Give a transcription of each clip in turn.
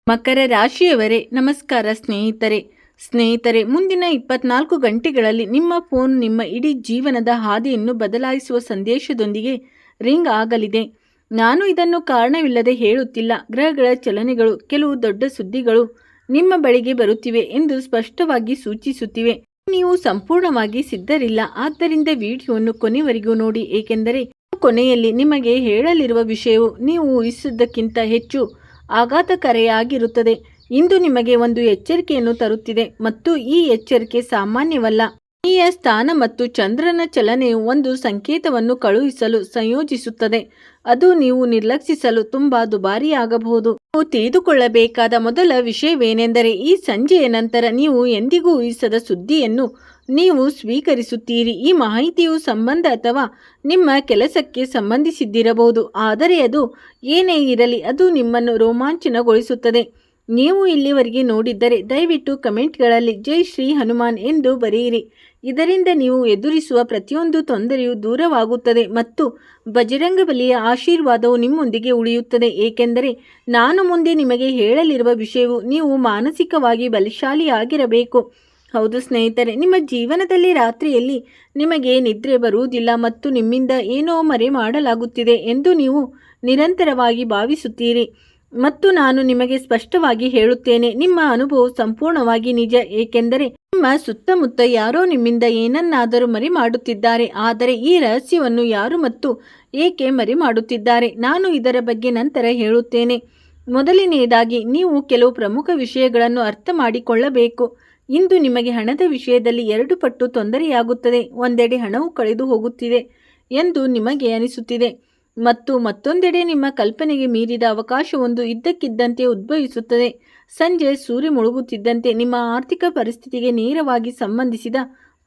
ಮಕರ ರಾಶಿಯವರೇ ನಮಸ್ಕಾರ ಸ್ನೇಹಿತರೆ ಮುಂದಿನ 24 ಗಂಟೆಗಳಲ್ಲಿ ನಿಮ್ಮ ಫೋನ್ ನಿಮ್ಮ ಇಡೀ ಜೀವನದ ಹಾದಿಯನ್ನು ಬದಲಾಯಿಸುವ ಸಂದೇಶದೊಂದಿಗೆ ರಿಂಗ್ ಆಗಲಿದೆ. ನಾನು ಇದನ್ನು ಕಾರಣವಿಲ್ಲದೆ ಹೇಳುತ್ತಿಲ್ಲ. ಗ್ರಹಗಳ ಚಲನೆಗಳು, ಕೆಲವು ದೊಡ್ಡ ಸುದ್ದಿಗಳು ನಿಮ್ಮ ಬಳಿಗೆ ಬರುತ್ತಿವೆ ಎಂದು ಸ್ಪಷ್ಟವಾಗಿ ಸೂಚಿಸುತ್ತಿವೆ. ನೀವು ಸಂಪೂರ್ಣವಾಗಿ ಸಿದ್ಧರಿಲ್ಲ. ಆದ್ದರಿಂದ ವಿಡಿಯೋವನ್ನು ಕೊನೆವರೆಗೂ ನೋಡಿ, ಏಕೆಂದರೆ ಕೊನೆಯಲ್ಲಿ ನಿಮಗೆ ಹೇಳಲಿರುವ ವಿಷಯವು ನೀವು ಊಹಿಸಿದ್ದಕ್ಕಿಂತ ಹೆಚ್ಚು ಆಘಾತಕಾರಿಯಾಗಿರುತ್ತದೆ. ಇಂದು ನಿಮಗೆ ಒಂದು ಎಚ್ಚರಿಕೆಯನ್ನು ತರುತ್ತಿದೆ ಮತ್ತು ಈ ಎಚ್ಚರಿಕೆ ಸಾಮಾನ್ಯವಲ್ಲ. ಶನಿಯ ಸ್ಥಾನ ಮತ್ತು ಚಂದ್ರನ ಚಲನೆಯು ಒಂದು ಸಂಕೇತವನ್ನು ಕಳುಹಿಸಲು ಸಂಯೋಜಿಸುತ್ತದೆ. ಅದು ನೀವು ನಿರ್ಲಕ್ಷಿಸಲು ತುಂಬಾ ದುಬಾರಿಯಾಗಬಹುದು. ನೀವು ತಿಳಿದುಕೊಳ್ಳಬೇಕಾದ ಮೊದಲ ವಿಷಯವೇನೆಂದರೆ, ಈ ಸಂಜೆಯ ನಂತರ ನೀವು ಎಂದಿಗೂ ಊಹಿಸದ ಸುದ್ದಿಯನ್ನು ನೀವು ಸ್ವೀಕರಿಸುತ್ತೀರಿ. ಈ ಮಾಹಿತಿಯು ಸಂಬಂಧ ಅಥವಾ ನಿಮ್ಮ ಕೆಲಸಕ್ಕೆ ಸಂಬಂಧಿಸಿದ್ದಿರಬಹುದು. ಆದರೆ ಅದು ಏನೇ ಇರಲಿ, ಅದು ನಿಮ್ಮನ್ನು ರೋಮಾಂಚನಗೊಳಿಸುತ್ತದೆ. ನೀವು ಇಲ್ಲಿವರೆಗೆ ನೋಡಿದ್ದರೆ ದಯವಿಟ್ಟು ಕಮೆಂಟ್ಗಳಲ್ಲಿ ಜೈ ಶ್ರೀ ಹನುಮಾನ್ ಎಂದು ಬರೆಯಿರಿ. ಇದರಿಂದ ನೀವು ಎದುರಿಸುವ ಪ್ರತಿಯೊಂದು ತೊಂದರೆಯೂ ದೂರವಾಗುತ್ತದೆ ಮತ್ತು ಬಜರಂಗಬಲಿಯ ಆಶೀರ್ವಾದವು ನಿಮ್ಮೊಂದಿಗೆ ಉಳಿಯುತ್ತದೆ. ಏಕೆಂದರೆ ನಾನು ಮುಂದೆ ನಿಮಗೆ ಹೇಳಲಿರುವ ವಿಷಯವು ನೀವು ಮಾನಸಿಕವಾಗಿ ಬಲಶಾಲಿಯಾಗಿರಬೇಕು. ಹೌದು ಸ್ನೇಹಿತರೆ, ನಿಮ್ಮ ಜೀವನದಲ್ಲಿ ರಾತ್ರಿಯಲ್ಲಿ ನಿಮಗೆ ನಿದ್ರೆ ಬರುವುದಿಲ್ಲ ಮತ್ತು ನಿಮ್ಮಿಂದ ಏನೋ ಮರೆ ಮಾಡಲಾಗುತ್ತಿದೆ ಎಂದು ನೀವು ನಿರಂತರವಾಗಿ ಭಾವಿಸುತ್ತೀರಿ. ಮತ್ತು ನಾನು ನಿಮಗೆ ಸ್ಪಷ್ಟವಾಗಿ ಹೇಳುತ್ತೇನೆ, ನಿಮ್ಮ ಅನುಭವವು ಸಂಪೂರ್ಣವಾಗಿ ನಿಜ. ಏಕೆಂದರೆ ನಿಮ್ಮ ಸುತ್ತಮುತ್ತ ಯಾರೋ ನಿಮ್ಮಿಂದ ಏನನ್ನಾದರೂ ಮರೆ ಮಾಡುತ್ತಿದ್ದಾರೆ. ಆದರೆ ಈ ರಹಸ್ಯವನ್ನು ಯಾರು ಮತ್ತು ಏಕೆ ಮರೆ ಮಾಡುತ್ತಿದ್ದಾರೆ, ನಾನು ಇದರ ಬಗ್ಗೆ ನಂತರ ಹೇಳುತ್ತೇನೆ. ಮೊದಲನೆಯದಾಗಿ, ನೀವು ಕೆಲವು ಪ್ರಮುಖ ವಿಷಯಗಳನ್ನು ಅರ್ಥ ಮಾಡಿಕೊಳ್ಳಬೇಕು. ಇಂದು ನಿಮಗೆ ಹಣದ ವಿಷಯದಲ್ಲಿ 2 ಪಟ್ಟು ತೊಂದರೆಯಾಗುತ್ತದೆ. ಒಂದೆಡೆ ಹಣವು ಕಳೆದು ಹೋಗುತ್ತಿದೆ ಎಂದು ನಿಮಗೆ ಅನಿಸುತ್ತಿದೆ ಮತ್ತು ಮತ್ತೊಂದೆಡೆ ನಿಮ್ಮ ಕಲ್ಪನೆಗೆ ಮೀರಿದ ಅವಕಾಶವೊಂದು ಇದ್ದಕ್ಕಿದ್ದಂತೆ ಉದ್ಭವಿಸುತ್ತದೆ. ಸಂಜೆ ಸೂರ್ಯ ಮುಳುಗುತ್ತಿದ್ದಂತೆ ನಿಮ್ಮ ಆರ್ಥಿಕ ಪರಿಸ್ಥಿತಿಗೆ ನೇರವಾಗಿ ಸಂಬಂಧಿಸಿದ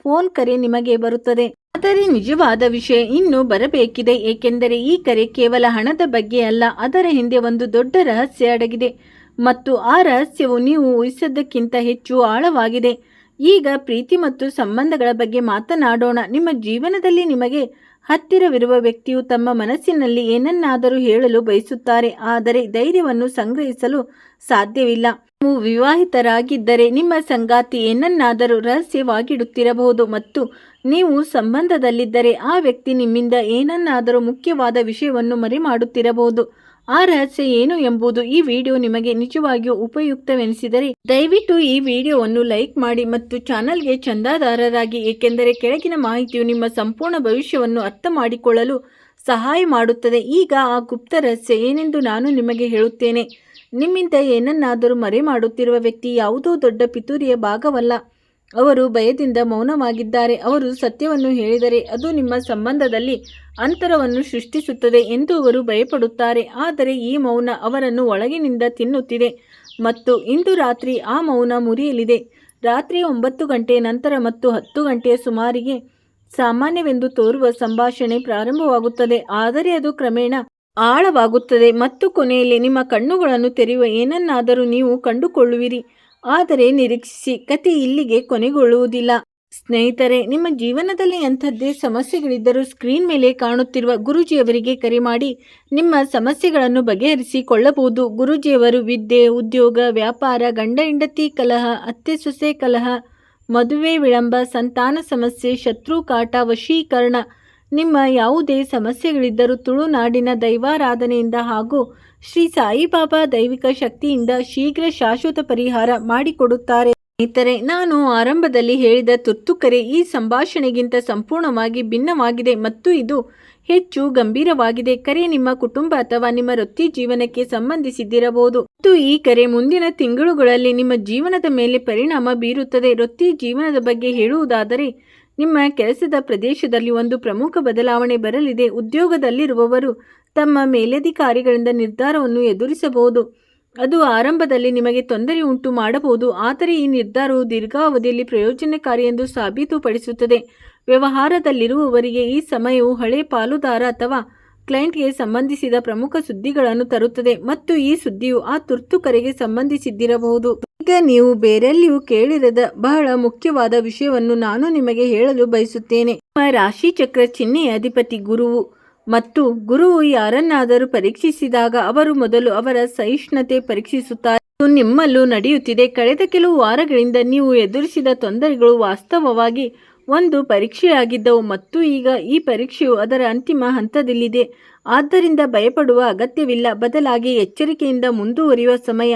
ಫೋನ್ ಕರೆ ನಿಮಗೆ ಬರುತ್ತದೆ. ಆದರೆ ನಿಜವಾದ ವಿಷಯ ಇನ್ನೂ ಬರಬೇಕಿದೆ. ಏಕೆಂದರೆ ಈ ಕರೆ ಕೇವಲ ಹಣದ ಬಗ್ಗೆ ಅಲ್ಲ, ಅದರ ಹಿಂದೆ ಒಂದು ದೊಡ್ಡ ರಹಸ್ಯ ಅಡಗಿದೆ ಮತ್ತು ಆ ರಹಸ್ಯವು ನೀವು ಊಹಿಸಿದ್ದಕ್ಕಿಂತ ಹೆಚ್ಚು ಆಳವಾಗಿದೆ. ಈಗ ಪ್ರೀತಿ ಮತ್ತು ಸಂಬಂಧಗಳ ಬಗ್ಗೆ ಮಾತನಾಡೋಣ. ನಿಮ್ಮ ಜೀವನದಲ್ಲಿ ನಿಮಗೆ ಹತ್ತಿರವಿರುವ ವ್ಯಕ್ತಿಯು ತಮ್ಮ ಮನಸ್ಸಿನಲ್ಲಿ ಏನನ್ನಾದರೂ ಹೇಳಲು ಬಯಸುತ್ತಾರೆ, ಆದರೆ ಧೈರ್ಯವನ್ನು ಸಂಗ್ರಹಿಸಲು ಸಾಧ್ಯವಿಲ್ಲ. ನೀವು ವಿವಾಹಿತರಾಗಿದ್ದರೆ ನಿಮ್ಮ ಸಂಗಾತಿ ಏನನ್ನಾದರೂ ರಹಸ್ಯವಾಗಿಡುತ್ತಿರಬಹುದು ಮತ್ತು ನೀವು ಸಂಬಂಧದಲ್ಲಿದ್ದರೆ ಆ ವ್ಯಕ್ತಿ ನಿಮ್ಮಿಂದ ಏನನ್ನಾದರೂ ಮುಖ್ಯವಾದ ವಿಷಯವನ್ನು ಮರೆಮಾಡುತ್ತಿರಬಹುದು. ಆ ರಹಸ್ಯ ಏನು ಎಂಬುದು ಈ ವಿಡಿಯೋ ನಿಮಗೆ ನಿಜವಾಗಿಯೂ ಉಪಯುಕ್ತವೆನಿಸಿದರೆ ದಯವಿಟ್ಟು ಈ ವಿಡಿಯೋವನ್ನು ಲೈಕ್ ಮಾಡಿ ಮತ್ತು ಚಾನಲ್ಗೆ ಚಂದಾದಾರರಾಗಿ. ಏಕೆಂದರೆ ಕೆಳಗಿನ ಮಾಹಿತಿಯು ನಿಮ್ಮ ಸಂಪೂರ್ಣ ಭವಿಷ್ಯವನ್ನು ಅರ್ಥ ಮಾಡಿಕೊಳ್ಳಲು ಸಹಾಯ ಮಾಡುತ್ತದೆ. ಈಗ ಆ ಗುಪ್ತ ರಹಸ್ಯ ಏನೆಂದು ನಾನು ನಿಮಗೆ ಹೇಳುತ್ತೇನೆ. ನಿಮ್ಮಿಂದ ಏನನ್ನಾದರೂ ಮರೆ ಮಾಡುತ್ತಿರುವ ವ್ಯಕ್ತಿ ಯಾವುದೋ ದೊಡ್ಡ ಪಿತೂರಿಯ ಭಾಗವಲ್ಲ. ಅವರು ಭಯದಿಂದ ಮೌನವಾಗಿದ್ದಾರೆ. ಅವರು ಸತ್ಯವನ್ನು ಹೇಳಿದರೆ ಅದು ನಿಮ್ಮ ಸಂಬಂಧದಲ್ಲಿ ಅಂತರವನ್ನು ಸೃಷ್ಟಿಸುತ್ತದೆ ಎಂದು ಅವರು ಭಯಪಡುತ್ತಾರೆ. ಆದರೆ ಈ ಮೌನ ಅವರನ್ನು ಒಳಗಿನಿಂದ ತಿನ್ನುತ್ತಿದೆ ಮತ್ತು ಇಂದು ರಾತ್ರಿ ಆ ಮೌನ ಮುರಿಯಲಿದೆ. ರಾತ್ರಿ 9 ಗಂಟೆ ನಂತರ ಮತ್ತು 10 ಗಂಟೆಯ ಸುಮಾರಿಗೆ ಸಾಮಾನ್ಯವೆಂದು ತೋರುವ ಸಂಭಾಷಣೆ ಪ್ರಾರಂಭವಾಗುತ್ತದೆ. ಆದರೆ ಅದು ಕ್ರಮೇಣ ಆಳವಾಗುತ್ತದೆ ಮತ್ತು ಕೊನೆಯಲ್ಲಿ ನಿಮ್ಮ ಕಣ್ಣುಗಳನ್ನು ತೆರೆಯುವ ಏನನ್ನಾದರೂ ನೀವು ಕಂಡುಕೊಳ್ಳುವಿರಿ. ಆದರೆ ನಿರೀಕ್ಷಿಸಿ, ಕತೆ ಇಲ್ಲಿಗೆ ಕೊನೆಗೊಳ್ಳುವುದಿಲ್ಲ. ಸ್ನೇಹಿತರೆ, ನಿಮ್ಮ ಜೀವನದಲ್ಲಿ ಎಂಥದ್ದೇ ಸಮಸ್ಯೆಗಳಿದ್ದರೂ ಸ್ಕ್ರೀನ್ ಮೇಲೆ ಕಾಣುತ್ತಿರುವ ಗುರೂಜಿಯವರಿಗೆ ಕರೆ ಮಾಡಿ ನಿಮ್ಮ ಸಮಸ್ಯೆಗಳನ್ನು ಬಗೆಹರಿಸಿಕೊಳ್ಳಬಹುದು. ಗುರೂಜಿಯವರು ವಿದ್ಯೆ, ಉದ್ಯೋಗ, ವ್ಯಾಪಾರ, ಗಂಡ ಹೆಂಡತಿ ಕಲಹ, ಅತ್ತೆ ಸೊಸೆ ಕಲಹ, ಮದುವೆ ವಿಳಂಬ, ಸಂತಾನ ಸಮಸ್ಯೆ, ಶತ್ರು ಕಾಟ, ವಶೀಕರಣ, ನಿಮ್ಮ ಯಾವುದೇ ಸಮಸ್ಯೆಗಳಿದ್ದರೂ ತುಳುನಾಡಿನ ದೈವಾರಾಧನೆಯಿಂದ ಹಾಗೂ ಶ್ರೀ ಸಾಯಿಬಾಬಾ ದೈವಿಕ ಶಕ್ತಿಯಿಂದ ಶೀಘ್ರ ಶಾಶ್ವತ ಪರಿಹಾರ ಮಾಡಿಕೊಡುತ್ತಾರೆ. ಸ್ನೇಹಿತರೆ, ನಾನು ಆರಂಭದಲ್ಲಿ ಹೇಳಿದ ತುರ್ತು ಕರೆ ಈ ಸಂಭಾಷಣೆಗಿಂತ ಸಂಪೂರ್ಣವಾಗಿ ಭಿನ್ನವಾಗಿದೆ ಮತ್ತು ಇದು ಹೆಚ್ಚು ಗಂಭೀರವಾಗಿದೆ. ಕರೆ ನಿಮ್ಮ ಕುಟುಂಬ ಅಥವಾ ನಿಮ್ಮ ವೃತ್ತಿ ಜೀವನಕ್ಕೆ ಸಂಬಂಧಿಸಿದ್ದಿರಬಹುದು ಮತ್ತು ಈ ಕರೆ ಮುಂದಿನ ತಿಂಗಳುಗಳಲ್ಲಿ ನಿಮ್ಮ ಜೀವನದ ಮೇಲೆ ಪರಿಣಾಮ ಬೀರುತ್ತದೆ. ವೃತ್ತಿ ಜೀವನದ ಬಗ್ಗೆ ಹೇಳುವುದಾದರೆ, ನಿಮ್ಮ ಕೆಲಸದ ಪ್ರದೇಶದಲ್ಲಿ ಒಂದು ಪ್ರಮುಖ ಬದಲಾವಣೆ ಬರಲಿದೆ. ಉದ್ಯೋಗದಲ್ಲಿರುವವರು ತಮ್ಮ ಮೇಲಧಿಕಾರಿಗಳಿಂದ ನಿರ್ಧಾರವನ್ನು ಎದುರಿಸಬಹುದು. ಅದು ಆರಂಭದಲ್ಲಿ ನಿಮಗೆ ತೊಂದರೆ ಉಂಟು ಮಾಡಬಹುದು, ಆದರೆ ಈ ನಿರ್ಧಾರವು ದೀರ್ಘಾವಧಿಯಲ್ಲಿ ಪ್ರಯೋಜನಕಾರಿ ಎಂದು ಸಾಬೀತುಪಡಿಸುತ್ತದೆ. ವ್ಯವಹಾರದಲ್ಲಿರುವವರಿಗೆ ಈ ಸಮಯವು ಹಳೆ ಪಾಲುದಾರ ಅಥವಾ ಕ್ಲೈಂಟ್ಗೆ ಸಂಬಂಧಿಸಿದ ಪ್ರಮುಖ ಸುದ್ದಿಗಳನ್ನು ತರುತ್ತದೆ ಮತ್ತು ಈ ಸುದ್ದಿಯು ಆ ತುರ್ತು ಕರೆಗೆ ಸಂಬಂಧಿಸಿದ್ದಿರಬಹುದು. ಈಗ ನೀವು ಬೇರೆಲ್ಲಿಯೂ ಕೇಳಿರದ ಬಹಳ ಮುಖ್ಯವಾದ ವಿಷಯವನ್ನು ನಾನು ನಿಮಗೆ ಹೇಳಲು ಬಯಸುತ್ತೇನೆ. ನಿಮ್ಮ ರಾಶಿ ಚಕ್ರ ಚಿಹ್ನೆಯ ಅಧಿಪತಿ ಗುರುವು ಮತ್ತು ಗುರುವು ಯಾರನ್ನಾದರೂ ಪರೀಕ್ಷಿಸಿದಾಗ ಅವರು ಮೊದಲು ಅವರ ಸಹಿಷ್ಣುತೆ ಪರೀಕ್ಷಿಸುತ್ತಾರೆ. ನಿಮ್ಮಲ್ಲೂ ನಡೆಯುತ್ತಿದೆ. ಕಳೆದ ಕೆಲವು ವಾರಗಳಿಂದ ನೀವು ಎದುರಿಸಿದ ತೊಂದರೆಗಳು ವಾಸ್ತವವಾಗಿ ಒಂದು ಪರೀಕ್ಷೆಯಾಗಿದ್ದವು ಮತ್ತು ಈಗ ಈ ಪರೀಕ್ಷೆಯು ಅದರ ಅಂತಿಮ ಹಂತದಲ್ಲಿದೆ. ಆದ್ದರಿಂದ ಭಯಪಡುವ ಅಗತ್ಯವಿಲ್ಲ, ಬದಲಾಗಿ ಎಚ್ಚರಿಕೆಯಿಂದ ಮುಂದುವರಿಯುವ ಸಮಯ.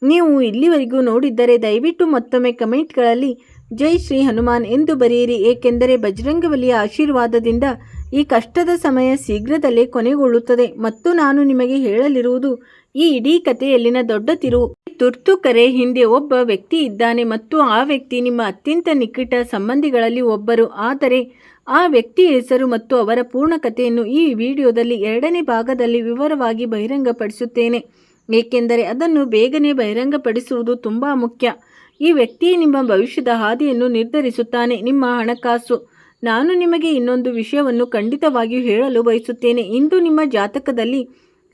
ನೀವು ಇಲ್ಲಿವರೆಗೂ ನೋಡಿದ್ದರೆ ದಯವಿಟ್ಟು ಮತ್ತೊಮ್ಮೆ ಕಮೆಂಟ್ಗಳಲ್ಲಿ ಜೈ ಶ್ರೀ ಹನುಮಾನ್ ಎಂದು ಬರೆಯಿರಿ, ಏಕೆಂದರೆ ಬಜರಂಗಬಲಿಯ ಆಶೀರ್ವಾದದಿಂದ ಈ ಕಷ್ಟದ ಸಮಯ ಶೀಘ್ರದಲ್ಲೇ ಕೊನೆಗೊಳ್ಳುತ್ತದೆ. ಮತ್ತು ನಾನು ನಿಮಗೆ ಹೇಳಲಿರುವುದು ಈ ಇಡೀ ಕಥೆಯಲ್ಲಿನ ದೊಡ್ಡ ತಿರುವು. ತುರ್ತು ಕರೆ ಹಿಂದೆ ಒಬ್ಬ ವ್ಯಕ್ತಿ ಇದ್ದಾನೆ ಮತ್ತು ಆ ವ್ಯಕ್ತಿ ನಿಮ್ಮ ಅತ್ಯಂತ ನಿಕಟ ಸಂಬಂಧಿಗಳಲ್ಲಿ ಒಬ್ಬರು. ಆದರೆ ಆ ವ್ಯಕ್ತಿಯ ಹೆಸರು ಮತ್ತು ಅವರ ಪೂರ್ಣ ಕಥೆಯನ್ನು ಈ ವಿಡಿಯೋದಲ್ಲಿ 2ನೇ ಭಾಗದಲ್ಲಿ ವಿವರವಾಗಿ ಬಹಿರಂಗಪಡಿಸುತ್ತೇನೆ, ಏಕೆಂದರೆ ಅದನ್ನು ಬೇಗನೆ ಬಹಿರಂಗಪಡಿಸುವುದು ತುಂಬ ಮುಖ್ಯ. ಈ ವ್ಯಕ್ತಿಯೇ ನಿಮ್ಮ ಭವಿಷ್ಯದ ಹಾದಿಯನ್ನು ನಿರ್ಧರಿಸುತ್ತಾನೆ, ನಿಮ್ಮ ಹಣಕಾಸು. ನಾನು ನಿಮಗೆ ಇನ್ನೊಂದು ವಿಷಯವನ್ನು ಖಂಡಿತವಾಗಿಯೂ ಹೇಳಲು ಬಯಸುತ್ತೇನೆ. ಇಂದು ನಿಮ್ಮ ಜಾತಕದಲ್ಲಿ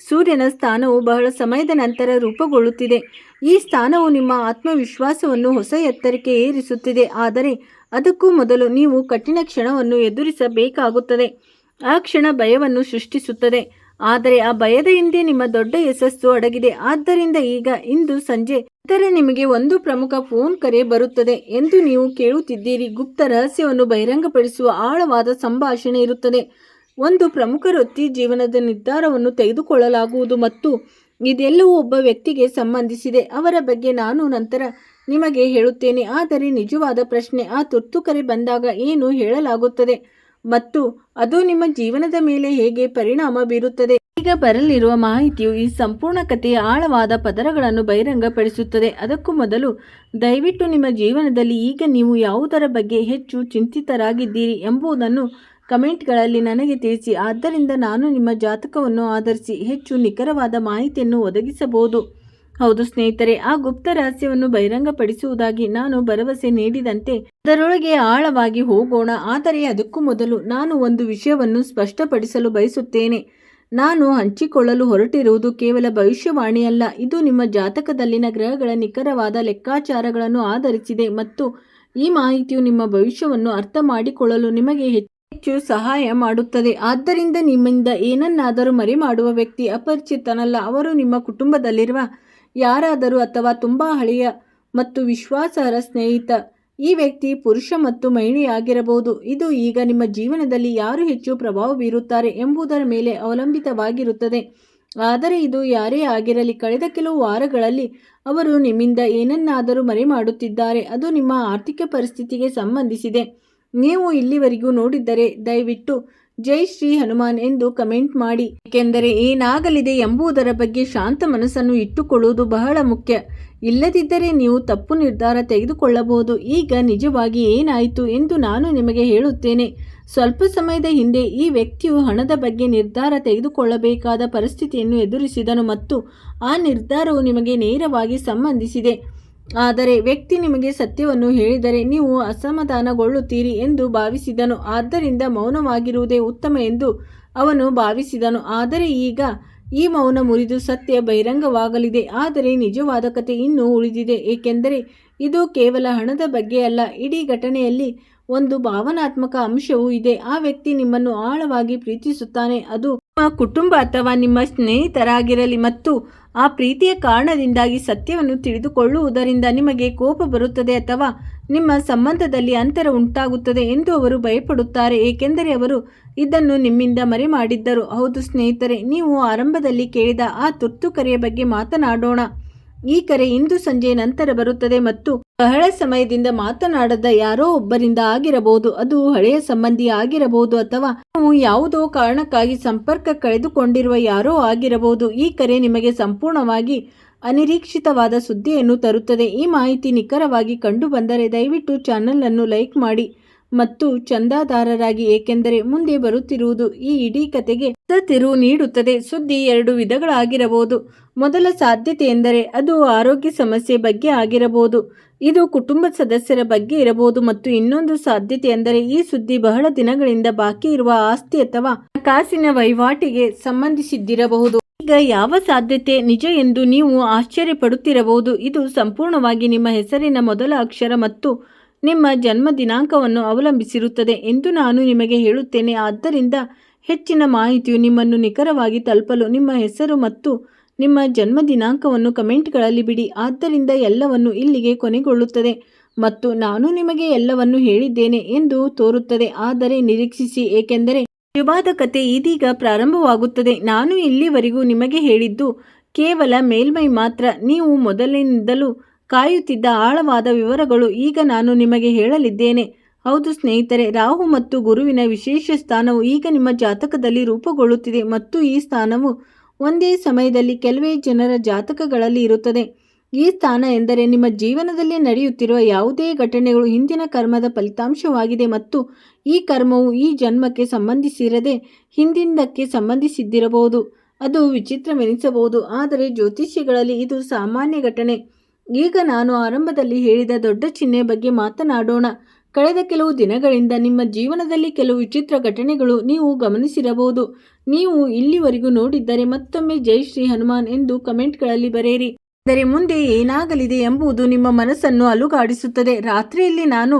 ಸೂರ್ಯನ ಸ್ಥಾನವು ಬಹಳ ಸಮಯದ ನಂತರ ರೂಪುಗೊಳ್ಳುತ್ತಿದೆ. ಈ ಸ್ಥಾನವು ನಿಮ್ಮ ಆತ್ಮವಿಶ್ವಾಸವನ್ನು ಹೊಸ ಎತ್ತರಕ್ಕೆ ಏರಿಸುತ್ತಿದೆ, ಆದರೆ ಅದಕ್ಕೂ ಮೊದಲು ನೀವು ಕಠಿಣ ಕ್ಷಣವನ್ನು ಎದುರಿಸಬೇಕಾಗುತ್ತದೆ. ಆ ಕ್ಷಣ ಭಯವನ್ನು ಸೃಷ್ಟಿಸುತ್ತದೆ, ಆದರೆ ಆ ಭಯದ ಹಿಂದೆ ನಿಮ್ಮ ದೊಡ್ಡ ಯಶಸ್ಸು ಅಡಗಿದೆ. ಆದ್ದರಿಂದ ಈಗ ಇಂದು ಸಂಜೆ ನಂತರ ನಿಮಗೆ ಒಂದು ಪ್ರಮುಖ ಫೋನ್ ಕರೆ ಬರುತ್ತದೆ ಎಂದು ನೀವು ಕೇಳುತ್ತಿದ್ದೀರಿ. ಗುಪ್ತ ರಹಸ್ಯವನ್ನು ಬಹಿರಂಗಪಡಿಸುವ ಆಳವಾದ ಸಂಭಾಷಣೆ ಇರುತ್ತದೆ. ಒಂದು ಪ್ರಮುಖ ವೃತ್ತಿ ಜೀವನದ ನಿರ್ಧಾರವನ್ನು ತೆಗೆದುಕೊಳ್ಳಲಾಗುವುದು ಮತ್ತು ಇದೆಲ್ಲವೂ ಒಬ್ಬ ವ್ಯಕ್ತಿಗೆ ಸಂಬಂಧಿಸಿದೆ. ಅವರ ಬಗ್ಗೆ ನಾನು ನಂತರ ನಿಮಗೆ ಹೇಳುತ್ತೇನೆ. ಆದರೆ ನಿಜವಾದ ಪ್ರಶ್ನೆ, ಆ ತುರ್ತು ಕರೆ ಬಂದಾಗ ಏನು ಹೇಳಲಾಗುತ್ತದೆ ಮತ್ತು ಅದು ನಿಮ್ಮ ಜೀವನದ ಮೇಲೆ ಹೇಗೆ ಪರಿಣಾಮ ಬೀರುತ್ತದೆ? ಈಗ ಬರಲಿರುವ ಮಾಹಿತಿಯು ಈ ಸಂಪೂರ್ಣ ಕಥೆಯ ಆಳವಾದ ಪದರಗಳನ್ನು ಬಹಿರಂಗಪಡಿಸುತ್ತದೆ. ಅದಕ್ಕೂ ಮೊದಲು ದಯವಿಟ್ಟು ನಿಮ್ಮ ಜೀವನದಲ್ಲಿ ಈಗ ನೀವು ಯಾವುದರ ಬಗ್ಗೆ ಹೆಚ್ಚು ಚಿಂತಿತರಾಗಿದ್ದೀರಿ ಎಂಬುದನ್ನು ಕಮೆಂಟ್ಗಳಲ್ಲಿ ನನಗೆ ತಿಳಿಸಿ. ಆದ್ದರಿಂದ ನಾನು ನಿಮ್ಮ ಜಾತಕವನ್ನು ಆಧರಿಸಿ ಹೆಚ್ಚು ನಿಖರವಾದ ಮಾಹಿತಿಯನ್ನು ಒದಗಿಸಬಹುದು. ಹೌದು ಸ್ನೇಹಿತರೆ, ಆ ಗುಪ್ತ ರಹಸ್ಯವನ್ನು ಬಹಿರಂಗಪಡಿಸುವುದಾಗಿ ನಾನು ಭರವಸೆ ನೀಡಿದಂತೆ ಅದರೊಳಗೆ ಆಳವಾಗಿ ಹೋಗೋಣ. ಆದರೆ ಅದಕ್ಕೂ ಮೊದಲು ನಾನು ಒಂದು ವಿಷಯವನ್ನು ಸ್ಪಷ್ಟಪಡಿಸಲು ಬಯಸುತ್ತೇನೆ. ನಾನು ಹಂಚಿಕೊಳ್ಳಲು ಹೊರಟಿರುವುದು ಕೇವಲ ಭವಿಷ್ಯವಾಣಿಯಲ್ಲ, ಇದು ನಿಮ್ಮ ಜಾತಕದಲ್ಲಿನ ಗ್ರಹಗಳ ನಿಖರವಾದ ಲೆಕ್ಕಾಚಾರಗಳನ್ನು ಆಧರಿಸಿದೆ ಮತ್ತು ಈ ಮಾಹಿತಿಯು ನಿಮ್ಮ ಭವಿಷ್ಯವನ್ನು ಅರ್ಥ ಮಾಡಿಕೊಳ್ಳಲು ನಿಮಗೆ ಹೆಚ್ಚು ಸಹಾಯ ಮಾಡುತ್ತದೆ. ಆದ್ದರಿಂದ ನಿಮ್ಮಿಂದ ಏನನ್ನಾದರೂ ಮರೆಮಾಡುವ ವ್ಯಕ್ತಿ ಅಪರಿಚಿತನಲ್ಲ. ಅವರು ನಿಮ್ಮ ಕುಟುಂಬದಲ್ಲಿರುವ ಯಾರಾದರೂ ಅಥವಾ ತುಂಬ ಹಳೆಯ ಮತ್ತು ವಿಶ್ವಾಸಾರ್ಹ ಸ್ನೇಹಿತ. ಈ ವ್ಯಕ್ತಿ ಪುರುಷ ಮತ್ತು ಮಹಿಳೆಯಾಗಿರಬಹುದು. ಇದು ಈಗ ನಿಮ್ಮ ಜೀವನದಲ್ಲಿ ಯಾರು ಹೆಚ್ಚು ಪ್ರಭಾವ ಬೀರುತ್ತಾರೆ ಎಂಬುದರ ಮೇಲೆ ಅವಲಂಬಿತವಾಗಿರುತ್ತದೆ. ಆದರೆ ಇದು ಯಾರೇ ಆಗಿರಲಿ, ಕಳೆದ ಕೆಲವು ವಾರಗಳಲ್ಲಿ ಅವರು ನಿಮ್ಮಿಂದ ಏನನ್ನಾದರೂ ಮರೆಮಾಡುತ್ತಿದ್ದಾರೆ. ಅದು ನಿಮ್ಮ ಆರ್ಥಿಕ ಪರಿಸ್ಥಿತಿಗೆ ಸಂಬಂಧಿಸಿದೆ. ನೀವು ಇಲ್ಲಿವರೆಗೂ ನೋಡಿದ್ದರೆ ದಯವಿಟ್ಟು ಜೈ ಶ್ರೀ ಹನುಮಾನ್ ಎಂದು ಕಮೆಂಟ್ ಮಾಡಿ, ಏಕೆಂದರೆ ಏನಾಗಲಿದೆ ಎಂಬುದರ ಬಗ್ಗೆ ಶಾಂತ ಮನಸ್ಸನ್ನು ಇಟ್ಟುಕೊಳ್ಳುವುದು ಬಹಳ ಮುಖ್ಯ. ಇಲ್ಲದಿದ್ದರೆ ನೀವು ತಪ್ಪು ನಿರ್ಧಾರ ತೆಗೆದುಕೊಳ್ಳಬಹುದು. ಈಗ ನಿಜವಾಗಿ ಏನಾಯಿತು ಎಂದು ನಾನು ನಿಮಗೆ ಹೇಳುತ್ತೇನೆ. ಸ್ವಲ್ಪ ಸಮಯದ ಹಿಂದೆ ಈ ವ್ಯಕ್ತಿಯು ಹಣದ ಬಗ್ಗೆ ನಿರ್ಧಾರ ತೆಗೆದುಕೊಳ್ಳಬೇಕಾದ ಪರಿಸ್ಥಿತಿಯನ್ನು ಎದುರಿಸಿದನು ಮತ್ತು ಆ ನಿರ್ಧಾರವು ನಿಮಗೆ ನೇರವಾಗಿ ಸಂಬಂಧಿಸಿದೆ. ಆದರೆ ವ್ಯಕ್ತಿ ನಿಮಗೆ ಸತ್ಯವನ್ನು ಹೇಳಿದರೆ ನೀವು ಅಸಮಾಧಾನಗೊಳ್ಳುತ್ತೀರಿ ಎಂದು ಭಾವಿಸಿದನು. ಆದ್ದರಿಂದ ಮೌನವಾಗಿರುವುದೇ ಉತ್ತಮ ಎಂದು ಅವನು ಭಾವಿಸಿದನು. ಆದರೆ ಈಗ ಈ ಮೌನ ಮುರಿದು ಸತ್ಯ ಬಹಿರಂಗವಾಗಲಿದೆ. ಆದರೆ ನಿಜವಾದ ಕಥೆ ಇನ್ನೂ ಉಳಿದಿದೆ, ಏಕೆಂದರೆ ಇದು ಕೇವಲ ಹಣದ ಬಗ್ಗೆ ಅಲ್ಲ. ಇಡೀ ಘಟನೆಯಲ್ಲಿ ಒಂದು ಭಾವನಾತ್ಮಕ ಅಂಶವೂ ಇದೆ. ಆ ವ್ಯಕ್ತಿ ನಿಮ್ಮನ್ನು ಆಳವಾಗಿ ಪ್ರೀತಿಸುತ್ತಾನೆ, ಅದು ನಿಮ್ಮ ಕುಟುಂಬ ಅಥವಾ ನಿಮ್ಮ ಸ್ನೇಹಿತರಾಗಿರಲಿ, ಮತ್ತು ಆ ಪ್ರೀತಿಯ ಕಾರಣದಿಂದಾಗಿ ಸತ್ಯವನ್ನು ತಿಳಿದುಕೊಳ್ಳುವುದರಿಂದ ನಿಮಗೆ ಕೋಪ ಬರುತ್ತದೆ ಅಥವಾ ನಿಮ್ಮ ಸಂಬಂಧದಲ್ಲಿ ಅಂತರ ಉಂಟಾಗುತ್ತದೆ ಎಂದು ಅವರು ಭಯಪಡುತ್ತಾರೆ, ಏಕೆಂದರೆ ಅವರು ಇದನ್ನು ನಿಮ್ಮಿಂದ ಮರೆಮಾಡಿದ್ದರು. ಹೌದು ಸ್ನೇಹಿತರೆ, ನೀವು ಆರಂಭದಲ್ಲಿ ಕೇಳಿದ ಆ ತುರ್ತು ಕರೆಯ ಬಗ್ಗೆ ಮಾತನಾಡೋಣ. ಈ ಕರೆ ಇಂದು ಸಂಜೆ ನಂತರ ಬರುತ್ತದೆ ಮತ್ತು ಬಹಳ ಸಮಯದಿಂದ ಮಾತನಾಡದ ಯಾರೋ ಒಬ್ಬರಿಂದ ಆಗಿರಬಹುದು. ಅದು ಹಳೆಯ ಸಂಬಂಧಿ ಆಗಿರಬಹುದು ಅಥವಾ ನೀವು ಯಾವುದೋ ಕಾರಣಕ್ಕಾಗಿ ಸಂಪರ್ಕ ಕಳೆದುಕೊಂಡಿರುವ ಯಾರೋ ಆಗಿರಬಹುದು. ಈ ಕರೆ ನಿಮಗೆ ಸಂಪೂರ್ಣವಾಗಿ ಅನಿರೀಕ್ಷಿತವಾದ ಸುದ್ದಿಯನ್ನು ತರುತ್ತದೆ. ಈ ಮಾಹಿತಿ ನಿಖರವಾಗಿ ಕಂಡುಬಂದರೆ ದಯವಿಟ್ಟು ಚಾನೆಲ್ ಅನ್ನು ಲೈಕ್ ಮಾಡಿ ಮತ್ತು ಚಂದಾದಾರರಾಗಿ, ಏಕೆಂದರೆ ಮುಂದೆ ಬರುತ್ತಿರುವುದು ಈ ಇಡೀ ಕಥೆಗೆ ಹೊಸ ತಿರುವು ನೀಡುತ್ತದೆ. ಸುದ್ದಿ 2 ವಿಧಗಳಾಗಿರಬಹುದು. ಮೊದಲ ಸಾಧ್ಯತೆ ಎಂದರೆ ಅದು ಆರೋಗ್ಯ ಸಮಸ್ಯೆ ಬಗ್ಗೆ ಆಗಿರಬಹುದು, ಇದು ಕುಟುಂಬ ಸದಸ್ಯರ ಬಗ್ಗೆ ಇರಬಹುದು, ಮತ್ತು ಇನ್ನೊಂದು ಸಾಧ್ಯತೆ ಎಂದರೆ ಈ ಸುದ್ದಿ ಬಹಳ ದಿನಗಳಿಂದ ಬಾಕಿ ಇರುವ ಆಸ್ತಿ ಅಥವಾ ಹಣಕಾಸಿನ ವಹಿವಾಟಿಗೆ ಸಂಬಂಧಿಸಿದ್ದಿರಬಹುದು. ಈಗ ಯಾವ ಸಾಧ್ಯತೆ ನಿಜ ಎಂದು ನೀವು ಆಶ್ಚರ್ಯಪಡುತ್ತಿರಬಹುದು. ಇದು ಸಂಪೂರ್ಣವಾಗಿ ನಿಮ್ಮ ಹೆಸರಿನ ಮೊದಲ ಅಕ್ಷರ ಮತ್ತು ನಿಮ್ಮ ಜನ್ಮ ದಿನಾಂಕವನ್ನು ಅವಲಂಬಿಸಿರುತ್ತದೆ ಎಂದು ನಾನು ನಿಮಗೆ ಹೇಳುತ್ತೇನೆ. ಆದ್ದರಿಂದ ಹೆಚ್ಚಿನ ಮಾಹಿತಿಯು ನಿಮ್ಮನ್ನು ನಿಖರವಾಗಿ ತಲುಪಲು ನಿಮ್ಮ ಹೆಸರು ಮತ್ತು ನಿಮ್ಮ ಜನ್ಮ ದಿನಾಂಕವನ್ನು ಕಮೆಂಟ್ಗಳಲ್ಲಿ ಬಿಡಿ. ಆದ್ದರಿಂದ ಎಲ್ಲವನ್ನು ಇಲ್ಲಿಗೆ ಕೊನೆಗೊಳ್ಳುತ್ತದೆ ಮತ್ತು ನಾನು ನಿಮಗೆ ಎಲ್ಲವನ್ನು ಹೇಳಿದ್ದೇನೆ ಎಂದು ತೋರುತ್ತದೆ. ಆದರೆ ನಿರೀಕ್ಷಿಸಿ, ಏಕೆಂದರೆ ನಿಜವಾದ ಕತೆ ಇದೀಗ ಪ್ರಾರಂಭವಾಗುತ್ತದೆ. ನಾನು ಇಲ್ಲಿವರೆಗೂ ನಿಮಗೆ ಹೇಳಿದ್ದು ಕೇವಲ ಮೇಲ್ಮೈ ಮಾತ್ರ. ನೀವು ಮೊದಲಿನಿಂದಲೂ ಕಾಯುತ್ತಿದ್ದ ಆಳವಾದ ವಿವರಗಳು ಈಗ ನಾನು ನಿಮಗೆ ಹೇಳಲಿದ್ದೇನೆ. ಹೌದು ಸ್ನೇಹಿತರೆ, ರಾಹು ಮತ್ತು ಗುರುವಿನ ವಿಶೇಷ ಸ್ಥಾನವು ಈಗ ನಿಮ್ಮ ಜಾತಕದಲ್ಲಿ ರೂಪುಗೊಳ್ಳುತ್ತಿದೆ ಮತ್ತು ಈ ಸ್ಥಾನವು ಒಂದೇ ಸಮಯದಲ್ಲಿ ಕೆಲವೇ ಜನರ ಜಾತಕಗಳಲ್ಲಿ ಇರುತ್ತದೆ. ಈ ಸ್ಥಾನ ಎಂದರೆ ನಿಮ್ಮ ಜೀವನದಲ್ಲಿ ನಡೆಯುತ್ತಿರುವ ಯಾವುದೇ ಘಟನೆಗಳು ಹಿಂದಿನ ಕರ್ಮದ ಫಲಿತಾಂಶವಾಗಿದೆ ಮತ್ತು ಈ ಕರ್ಮವು ಈ ಜನ್ಮಕ್ಕೆ ಸಂಬಂಧಿಸಿರದೆ ಹಿಂದಿಂದಕ್ಕೆ ಸಂಬಂಧಿಸಿದ್ದಿರಬಹುದು. ಅದು ವಿಚಿತ್ರವೆನಿಸಬಹುದು, ಆದರೆ ಜ್ಯೋತಿಷ್ಯಗಳಲ್ಲಿ ಇದು ಸಾಮಾನ್ಯ ಘಟನೆ. ಈಗ ನಾನು ಆರಂಭದಲ್ಲಿ ಹೇಳಿದ ದೊಡ್ಡ ಚಿಹ್ನೆ ಬಗ್ಗೆ ಮಾತನಾಡೋಣ. ಕಳೆದ ಕೆಲವು ದಿನಗಳಿಂದ ನಿಮ್ಮ ಜೀವನದಲ್ಲಿ ಕೆಲವು ವಿಚಿತ್ರ ಘಟನೆಗಳು ನೀವು ಗಮನಿಸಿರಬಹುದು. ನೀವು ಇಲ್ಲಿವರೆಗೂ ನೋಡಿದ್ದರೆ ಮತ್ತೊಮ್ಮೆ ಜೈ ಶ್ರೀ ಹನುಮಾನ್ ಎಂದು ಕಮೆಂಟ್ಗಳಲ್ಲಿ ಬರೆಯಿರಿ. ಆದರೆ ಮುಂದೆ ಏನಾಗಲಿದೆ ಎಂಬುದು ನಿಮ್ಮ ಮನಸ್ಸನ್ನು ಅಲುಗಾಡಿಸುತ್ತದೆ. ರಾತ್ರಿಯಲ್ಲಿ ನಾನು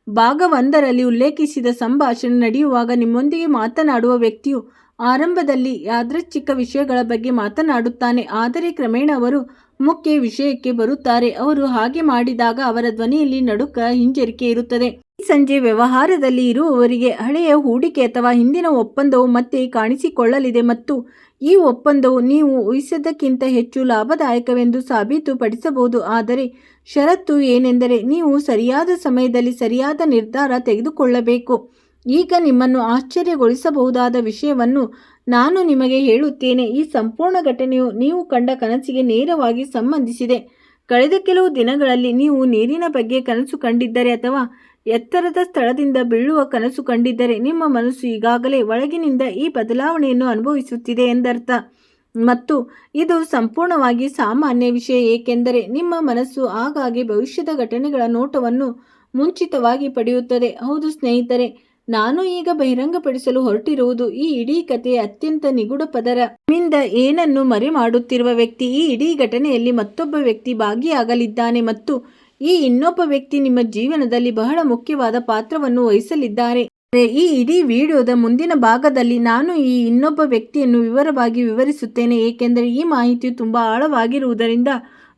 ಭಾಗ 1ರಲ್ಲಿ ಉಲ್ಲೇಖಿಸಿದ ಸಂಭಾಷಣೆ ನಡೆಯುವಾಗ ನಿಮ್ಮೊಂದಿಗೆ ಮಾತನಾಡುವ ವ್ಯಕ್ತಿಯು ಆರಂಭದಲ್ಲಿ ಯಾದೃಚ್ಛಿಕ ವಿಷಯಗಳ ಬಗ್ಗೆ ಮಾತನಾಡುತ್ತಾನೆ, ಆದರೆ ಕ್ರಮೇಣ ಅವರು ಮುಖ್ಯ ವಿಷಯಕ್ಕೆ ಬರುತ್ತಾರೆ. ಅವರು ಹಾಗೆ ಮಾಡಿದಾಗ ಅವರ ಧ್ವನಿಯಲ್ಲಿ ನಡುಕ, ಹಿಂಜರಿಕೆ ಇರುತ್ತದೆ. ಈ ಸಂಜೆ ವ್ಯವಹಾರದಲ್ಲಿ ಇರುವವರಿಗೆ ಹಳೆಯ ಹೂಡಿಕೆ ಅಥವಾ ಹಿಂದಿನ ಒಪ್ಪಂದವು ಮತ್ತೆ ಕಾಣಿಸಿಕೊಳ್ಳಲಿದೆ ಮತ್ತು ಈ ಒಪ್ಪಂದವು ನೀವು ಊಹಿಸಿದ್ದಕ್ಕಿಂತ ಹೆಚ್ಚು ಲಾಭದಾಯಕವೆಂದು ಸಾಬೀತುಪಡಿಸಬಹುದು. ಆದರೆ ಷರತ್ತು ಏನೆಂದರೆ ನೀವು ಸರಿಯಾದ ಸಮಯದಲ್ಲಿ ಸರಿಯಾದ ನಿರ್ಧಾರ ತೆಗೆದುಕೊಳ್ಳಬೇಕು. ಈಗ ನಿಮ್ಮನ್ನು ಆಶ್ಚರ್ಯಗೊಳಿಸಬಹುದಾದ ವಿಷಯವನ್ನು ನಾನು ನಿಮಗೆ ಹೇಳುತ್ತೇನೆ. ಈ ಸಂಪೂರ್ಣ ಘಟನೆಯು ನೀವು ಕಂಡ ಕನಸಿಗೆ ನೇರವಾಗಿ ಸಂಬಂಧಿಸಿದೆ. ಕಳೆದ ಕೆಲವು ದಿನಗಳಲ್ಲಿ ನೀವು ನೀರಿನ ಬಗ್ಗೆ ಕನಸು ಕಂಡಿದ್ದರೆ ಅಥವಾ ಎತ್ತರದ ಸ್ಥಳದಿಂದ ಬೀಳುವ ಕನಸು ಕಂಡಿದ್ದರೆ ನಿಮ್ಮ ಮನಸ್ಸು ಈಗಾಗಲೇ ಒಳಗಿನಿಂದ ಈ ಬದಲಾವಣೆಯನ್ನು ಅನುಭವಿಸುತ್ತಿದೆ ಎಂದರ್ಥ. ಮತ್ತು ಇದು ಸಂಪೂರ್ಣವಾಗಿ ಸಾಮಾನ್ಯ ವಿಷಯ, ಏಕೆಂದರೆ ನಿಮ್ಮ ಮನಸ್ಸು ಆಗಾಗ್ಗೆ ಭವಿಷ್ಯದ ಘಟನೆಗಳ ನೋಟವನ್ನು ಮುಂಚಿತವಾಗಿ ಪಡೆಯುತ್ತದೆ. ಹೌದು ಸ್ನೇಹಿತರೆ, ನಾನು ಈಗ ಬಹಿರಂಗಪಡಿಸಲು ಹೊರಟಿರುವುದು ಈ ಇಡೀ ಕಥೆಯ ಅತ್ಯಂತ ನಿಗೂಢ ಪದರ. ನಿಮ್ಮಿಂದ ಏನನ್ನು ಮರೆ ಮಾಡುತ್ತಿರುವ ವ್ಯಕ್ತಿ ಈ ಇಡೀ ಘಟನೆಯಲ್ಲಿ ಮತ್ತೊಬ್ಬ ವ್ಯಕ್ತಿ ಭಾಗಿಯಾಗಲಿದ್ದಾನೆ ಮತ್ತು ಈ ಇನ್ನೊಬ್ಬ ವ್ಯಕ್ತಿ ನಿಮ್ಮ ಜೀವನದಲ್ಲಿ ಬಹಳ ಮುಖ್ಯವಾದ ಪಾತ್ರವನ್ನು ವಹಿಸಲಿದ್ದಾರೆ. ಈ ಇಡೀ ವಿಡಿಯೋದ ಮುಂದಿನ ಭಾಗದಲ್ಲಿ ನಾನು ಈ ಇನ್ನೊಬ್ಬ ವ್ಯಕ್ತಿಯನ್ನು ವಿವರವಾಗಿ ವಿವರಿಸುತ್ತೇನೆ, ಏಕೆಂದರೆ ಈ ಮಾಹಿತಿಯು ತುಂಬಾ ಆಳವಾಗಿರುವುದರಿಂದ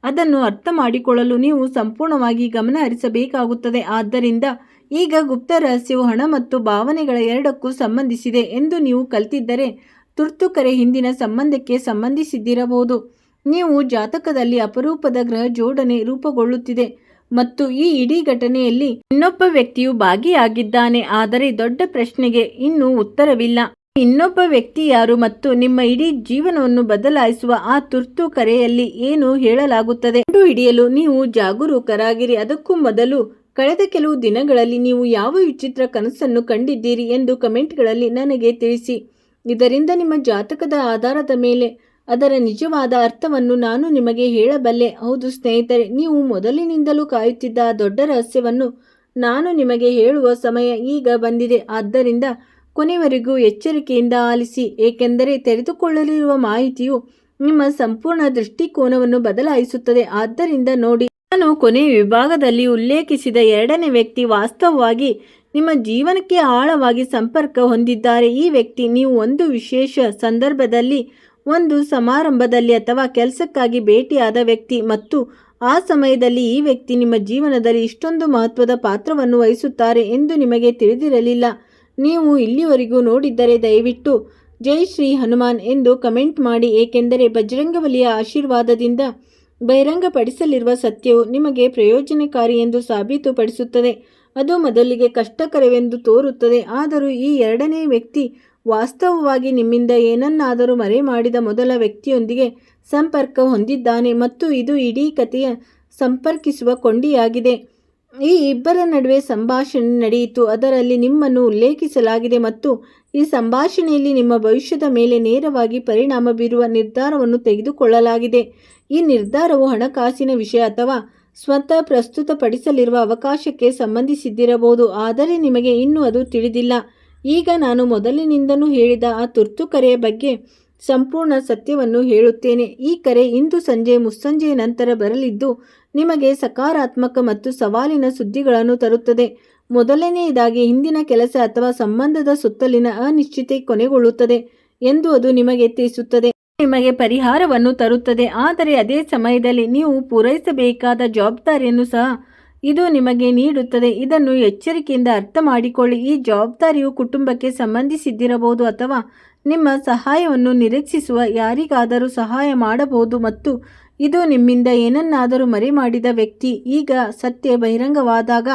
ಅದನ್ನು ಅರ್ಥ ಮಾಡಿಕೊಳ್ಳಲು ನೀವು ಸಂಪೂರ್ಣವಾಗಿ ಗಮನ ಹರಿಸಬೇಕಾಗುತ್ತದೆ. ಆದ್ದರಿಂದ ಈಗ ಗುಪ್ತ ರಹಸ್ಯವು ಹಣ ಮತ್ತು ಭಾವನೆಗಳ ಎರಡಕ್ಕೂ ಸಂಬಂಧಿಸಿದೆ ಎಂದು ನೀವು ಕಲಿತಿದ್ದರೆ ತುರ್ತು ಕರೆ ಹಿಂದಿನ ಸಂಬಂಧಕ್ಕೆ ಸಂಬಂಧಿಸಿದ್ದಿರಬಹುದು. ನೀವು ಜಾತಕದಲ್ಲಿ ಅಪರೂಪದ ಗ್ರಹ ಜೋಡಣೆ ರೂಪುಗೊಳ್ಳುತ್ತಿದೆ ಮತ್ತು ಈ ಇಡೀ ಘಟನೆಯಲ್ಲಿ ಇನ್ನೊಬ್ಬ ವ್ಯಕ್ತಿಯು ಭಾಗಿಯಾಗಿದ್ದಾನೆ. ಆದರೆ ದೊಡ್ಡ ಪ್ರಶ್ನೆಗೆ ಇನ್ನೂ ಉತ್ತರವಿಲ್ಲ. ಇನ್ನೊಬ್ಬ ವ್ಯಕ್ತಿ ಯಾರು ಮತ್ತು ನಿಮ್ಮ ಇಡೀ ಜೀವನವನ್ನು ಬದಲಾಯಿಸುವ ಆ ತುರ್ತು ಕರೆಯಲ್ಲಿ ಏನು ಹೇಳಲಾಗುತ್ತದೆ ಕಂಡುಹಿಡಿಯಲು ನೀವು ಜಾಗರೂಕರಾಗಿರಿ. ಅದಕ್ಕೂ ಮೊದಲು ಕಳೆದ ಕೆಲವು ದಿನಗಳಲ್ಲಿ ನೀವು ಯಾವ ವಿಚಿತ್ರ ಕನಸನ್ನು ಕಂಡಿದ್ದೀರಿ ಎಂದು ಕಮೆಂಟ್ಗಳಲ್ಲಿ ನನಗೆ ತಿಳಿಸಿ. ಇದರಿಂದ ನಿಮ್ಮ ಜಾತಕದ ಆಧಾರದ ಮೇಲೆ ಅದರ ನಿಜವಾದ ಅರ್ಥವನ್ನು ನಾನು ನಿಮಗೆ ಹೇಳಬಲ್ಲೆ. ಹೌದು ಸ್ನೇಹಿತರೆ, ನೀವು ಮೊದಲಿನಿಂದಲೂ ಕಾಯುತ್ತಿದ್ದ ಆ ದೊಡ್ಡ ರಹಸ್ಯವನ್ನು ನಾನು ನಿಮಗೆ ಹೇಳುವ ಸಮಯ ಈಗ ಬಂದಿದೆ. ಆದ್ದರಿಂದ ಕೊನೆವರೆಗೂ ಎಚ್ಚರಿಕೆಯಿಂದ ಆಲಿಸಿ, ಏಕೆಂದರೆ ತೆರೆದುಕೊಳ್ಳಲಿರುವ ಮಾಹಿತಿಯು ನಿಮ್ಮ ಸಂಪೂರ್ಣ ದೃಷ್ಟಿಕೋನವನ್ನು ಬದಲಾಯಿಸುತ್ತದೆ. ಆದ್ದರಿಂದ ನೋಡಿ, ನಾನು ಕೊನೆಯ ವಿಭಾಗದಲ್ಲಿ ಉಲ್ಲೇಖಿಸಿದ ಎರಡನೇ ವ್ಯಕ್ತಿ ವಾಸ್ತವವಾಗಿ ನಿಮ್ಮ ಜೀವನಕ್ಕೆ ಆಳವಾಗಿ ಸಂಪರ್ಕ ಹೊಂದಿದ್ದಾರೆ. ಈ ವ್ಯಕ್ತಿ ನೀವು ಒಂದು ವಿಶೇಷ ಸಂದರ್ಭದಲ್ಲಿ, ಒಂದು ಸಮಾರಂಭದಲ್ಲಿ ಅಥವಾ ಕೆಲಸಕ್ಕಾಗಿ ಭೇಟಿಯಾದ ವ್ಯಕ್ತಿ ಮತ್ತು ಆ ಸಮಯದಲ್ಲಿ ಈ ವ್ಯಕ್ತಿ ನಿಮ್ಮ ಜೀವನದಲ್ಲಿ ಇಷ್ಟೊಂದು ಮಹತ್ವದ ಪಾತ್ರವನ್ನು ವಹಿಸುತ್ತಾರೆ ಎಂದು ನಿಮಗೆ ತಿಳಿದಿರಲಿಲ್ಲ. ನೀವು ಇಲ್ಲಿವರೆಗೂ ನೋಡಿದ್ದರೆ ದಯವಿಟ್ಟು ಜೈ ಶ್ರೀ ಹನುಮಾನ್ ಎಂದು ಕಮೆಂಟ್ ಮಾಡಿ, ಏಕೆಂದರೆ ಬಜರಂಗಬಲಿಯ ಆಶೀರ್ವಾದದಿಂದ ಬಹಿರಂಗಪಡಿಸಲಿರುವ ಸತ್ಯವು ನಿಮಗೆ ಪ್ರಯೋಜನಕಾರಿ ಎಂದು ಸಾಬೀತುಪಡಿಸುತ್ತದೆ. ಅದು ಮೊದಲಿಗೆ ಕಷ್ಟಕರವೆಂದು ತೋರುತ್ತದೆ, ಆದರೂ ಈ ಎರಡನೇ ವ್ಯಕ್ತಿ ವಾಸ್ತವವಾಗಿ ನಿಮ್ಮಿಂದ ಏನನ್ನಾದರೂ ಮರೆ ಮಾಡಿದ ಮೊದಲ ವ್ಯಕ್ತಿಯೊಂದಿಗೆ ಸಂಪರ್ಕ ಹೊಂದಿದ್ದಾನೆ ಮತ್ತು ಇದು ಇಡೀ ಕಥೆಯ ಸಂಪರ್ಕಿಸುವ ಕೊಂಡಿಯಾಗಿದೆ. ಈ ಇಬ್ಬರ ನಡುವೆ ಸಂಭಾಷಣೆ ನಡೆಯಿತು, ಅದರಲ್ಲಿ ನಿಮ್ಮನ್ನು ಉಲ್ಲೇಖಿಸಲಾಗಿದೆ ಮತ್ತು ಈ ಸಂಭಾಷಣೆಯಲ್ಲಿ ನಿಮ್ಮ ಭವಿಷ್ಯದ ಮೇಲೆ ನೇರವಾಗಿ ಪರಿಣಾಮ ಬೀರುವ ನಿರ್ಧಾರವನ್ನು ತೆಗೆದುಕೊಳ್ಳಲಾಗಿದೆ. ಈ ನಿರ್ಧಾರವು ಹಣಕಾಸಿನ ವಿಷಯ ಅಥವಾ ಸ್ವತಃ ಪ್ರಸ್ತುತಪಡಿಸಲಿರುವ ಅವಕಾಶಕ್ಕೆ ಸಂಬಂಧಿಸಿದ್ದಿರಬಹುದು, ಆದರೆ ನಿಮಗೆ ಇನ್ನೂ ಅದು ತಿಳಿದಿಲ್ಲ. ಈಗ ನಾನು ಮೊದಲಿನಿಂದಲೂ ಹೇಳಿದ ಆ ತುರ್ತು ಕರೆಯ ಬಗ್ಗೆ ಸಂಪೂರ್ಣ ಸತ್ಯವನ್ನು ಹೇಳುತ್ತೇನೆ. ಈ ಕರೆ ಇಂದು ಸಂಜೆ ಮುಸ್ಸಂಜೆಯ ನಂತರ ಬರಲಿದ್ದು ನಿಮಗೆ ಸಕಾರಾತ್ಮಕ ಮತ್ತು ಸವಾಲಿನ ಸುದ್ದಿಗಳನ್ನು ತರುತ್ತದೆ. ಮೊದಲನೆಯದಾಗಿ, ಹಿಂದಿನ ಕೆಲಸ ಅಥವಾ ಸಂಬಂಧದ ಸುತ್ತಲಿನ ಅನಿಶ್ಚಿತೆ ಕೊನೆಗೊಳ್ಳುತ್ತದೆ ಎಂದು ಅದು ನಿಮಗೆ ತಿಳಿಸುತ್ತದೆ. ನಿಮಗೆ ಪರಿಹಾರವನ್ನು ತರುತ್ತದೆ. ಆದರೆ ಅದೇ ಸಮಯದಲ್ಲಿ ನೀವು ಪೂರೈಸಬೇಕಾದ ಜವಾಬ್ದಾರಿಯನ್ನು ಸಹ ಇದು ನಿಮಗೆ ನೀಡುತ್ತದೆ. ಇದನ್ನು ಎಚ್ಚರಿಕೆಯಿಂದ ಅರ್ಥ ಮಾಡಿಕೊಳ್ಳಿ. ಈ ಜವಾಬ್ದಾರಿಯು ಕುಟುಂಬಕ್ಕೆ ಸಂಬಂಧಿಸಿದ್ದಿರಬಹುದು ಅಥವಾ ನಿಮ್ಮ ಸಹಾಯವನ್ನು ನಿರೀಕ್ಷಿಸುವ ಯಾರಿಗಾದರೂ ಸಹಾಯ ಮಾಡಬಹುದು ಮತ್ತು ಇದು ನಿಮ್ಮಿಂದ ಏನನ್ನಾದರೂ ಮರೆಮಾಡಿದ ವ್ಯಕ್ತಿ. ಈಗ ಸತ್ಯ ಬಹಿರಂಗವಾದಾಗ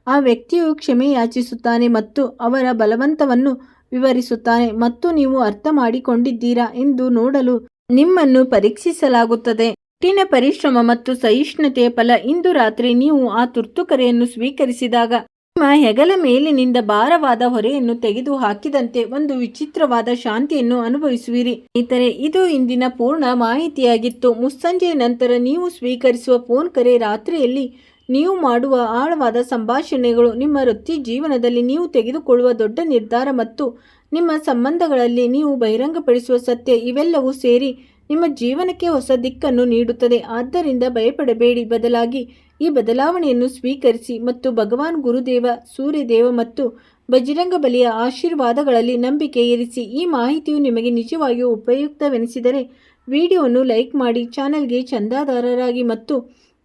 ಆ ವ್ಯಕ್ತಿಯು ಕ್ಷಮೆ ಯಾಚಿಸುತ್ತಾನೆ ಮತ್ತು ಅವರ ಬಲವಂತವನ್ನು ವಿವರಿಸುತ್ತಾನೆ ಮತ್ತು ನೀವು ಅರ್ಥ ಮಾಡಿಕೊಂಡಿದ್ದೀರಾ ಎಂದು ನೋಡಲು ನಿಮ್ಮನ್ನು ಪರೀಕ್ಷಿಸಲಾಗುತ್ತದೆ. ಕಠಿಣ ಪರಿಶ್ರಮ ಮತ್ತು ಸಹಿಷ್ಣುತೆಯ ಫಲ. ಇಂದು ರಾತ್ರಿ ನೀವು ಆ ತುರ್ತು ಕರೆಯನ್ನು ಸ್ವೀಕರಿಸಿದಾಗ ನಿಮ್ಮ ಹೆಗಲ ಮೇಲಿನಿಂದ ಭಾರವಾದ ಹೊರೆಯನ್ನು ತೆಗೆದು ಹಾಕಿದಂತೆ ಒಂದು ವಿಚಿತ್ರವಾದ ಶಾಂತಿಯನ್ನು ಅನುಭವಿಸುವಿರಿ. ಸ್ನೇಹಿತರೆ, ಇದು ಇಂದಿನ ಪೂರ್ಣ ಮಾಹಿತಿಯಾಗಿತ್ತು. ಮುಸ್ಸಂಜೆಯ ನಂತರ ನೀವು ಸ್ವೀಕರಿಸುವ ಫೋನ್ ಕರೆ, ರಾತ್ರಿಯಲ್ಲಿ ನೀವು ಮಾಡುವ ಆಳವಾದ ಸಂಭಾಷಣೆಗಳು, ನಿಮ್ಮ ವೃತ್ತಿ ಜೀವನದಲ್ಲಿ ನೀವು ತೆಗೆದುಕೊಳ್ಳುವ ದೊಡ್ಡ ನಿರ್ಧಾರ ಮತ್ತು ನಿಮ್ಮ ಸಂಬಂಧಗಳಲ್ಲಿ ನೀವು ಬಹಿರಂಗಪಡಿಸುವ ಸತ್ಯ, ಇವೆಲ್ಲವೂ ಸೇರಿ ನಿಮ್ಮ ಜೀವನಕ್ಕೆ ಹೊಸ ದಿಕ್ಕನ್ನು ನೀಡುತ್ತದೆ. ಆದ್ದರಿಂದ ಭಯಪಡಬೇಡಿ, ಬದಲಾಗಿ ಈ ಬದಲಾವಣೆಯನ್ನು ಸ್ವೀಕರಿಸಿ ಮತ್ತು ಭಗವಾನ್ ಗುರುದೇವ, ಸೂರ್ಯದೇವ ಮತ್ತು ಬಜರಂಗಬಲಿಯ ಆಶೀರ್ವಾದಗಳಲ್ಲಿ ನಂಬಿಕೆ ಇರಿಸಿ. ಈ ಮಾಹಿತಿಯು ನಿಮಗೆ ನಿಜವಾಗಿಯೂ ಉಪಯುಕ್ತವೆನಿಸಿದರೆ ವಿಡಿಯೋವನ್ನು ಲೈಕ್ ಮಾಡಿ, ಚಾನೆಲ್ಗೆ ಚಂದಾದಾರರಾಗಿ ಮತ್ತು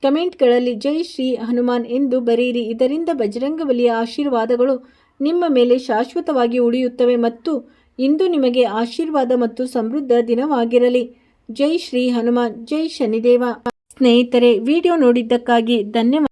ಕಮೆಂಟ್ಗಳಲ್ಲಿ ಜೈ ಶ್ರೀ ಹನುಮಾನ್ ಎಂದು ಬರೆಯಿರಿ. ಇದರಿಂದ ಬಜರಂಗಬಲಿಯ ಆಶೀರ್ವಾದಗಳು ನಿಮ್ಮ ಮೇಲೆ ಶಾಶ್ವತವಾಗಿ ಉಳಿಯುತ್ತವೆ ಮತ್ತು ಇಂದು ನಿಮಗೆ ಆಶೀರ್ವಾದ ಮತ್ತು ಸಮೃದ್ಧ ದಿನವಾಗಿರಲಿ. ಜೈ ಶ್ರೀ ಹನುಮಾನ್, ಜೈ ಶನಿದೇವ. ಸ್ನೇಹಿತರೆ, ವಿಡಿಯೋ ನೋಡಿದ್ದಕ್ಕಾಗಿ ಧನ್ಯವಾದ.